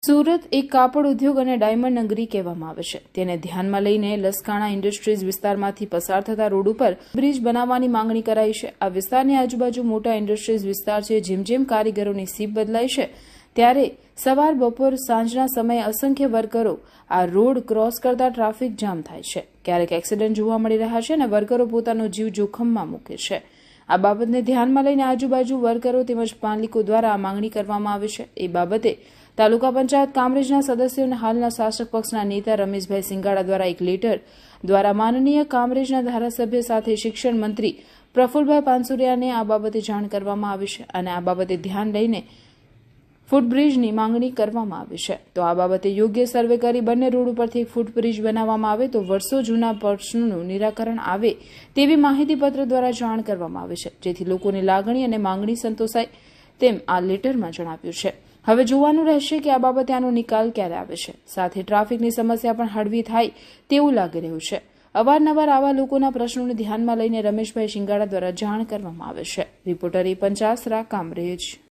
સુરત એક કાપડ ઉદ્યોગ અને ડાયમંડ નગરી કહેવામાં આવે છે. તેને ધ્યાનમાં લઈને લસકાણા ઇન્ડસ્ટ્રીઝ વિસ્તારમાંથી પસાર થતા રોડ ઉપર બ્રિજ બનાવવાની માંગણી કરાઈ છે. આ વિસ્તારની આજુબાજુ મોટા ઇન્ડસ્ટ્રીઝ વિસ્તાર છે. જેમ જેમ કારીગરોની સીપ બદલાય છે ત્યારે સવાર, બપોર, સાંજના સમયે અસંખ્ય વર્કરો આ રોડ ક્રોસ કરતા ટ્રાફિક જામ થાય છે. ક્યારેક એક્સિડન્ટ જોવા મળી રહ્યા છે અને વર્કરો પોતાનો જીવ જોખમમાં મૂકે છે. આ બાબતને ધ્યાનમાં લઈને આજુબાજુ વર્કરો તેમજ માલિકો દ્વારા આ માંગણી કરવામાં આવે છે. એ બાબતે તાલુકા પંચાયત કામરેજના સદસ્યો અને હાલના શાસક પક્ષના નેતા રમેશભાઈ સિંગાડા દ્વારા એક લેટર દ્વારા માનનીય કામરેજના ધારાસભ્ય સાથે શિક્ષણ મંત્રી પ્રફુલભાઈ પાનસુરિયાને આ બાબતે જાણ કરવામાં આવી છે અને આ બાબતે ધ્યાન લઈને ફૂટબ્રિજની માંગણી કરવામાં આવી છે. તો આ બાબતે યોગ્ય સર્વે કરી બંને રોડ ઉપરથી એક ફૂટબ્રિજ બનાવવામાં આવે તો વર્ષો જૂના પ્રશ્નોનું નિરાકરણ આવે તેવી માહિતીપત્ર દ્વારા જાણ કરવામાં આવી છે, જેથી લોકોની લાગણી અને માંગણી સંતોષાય તેમ આ લેટરમાં જણાવ્યું છે. હવે જોવાનું રહેશે કે આ બાબતે આનો નિકાલ ક્યારે આવે છે. સાથે ટ્રાફિકની સમસ્યા પણ હળવી થાય તેવું લાગી રહ્યું છે. અવારનવાર આવા લોકોના પ્રશ્નોને ધ્યાનમાં લઈને રમેશભાઈ શિંગાડા દ્વારા જાણ કરવામાં આવે છે. રિપોર્ટર એ પંચાસરા, કામરેજ.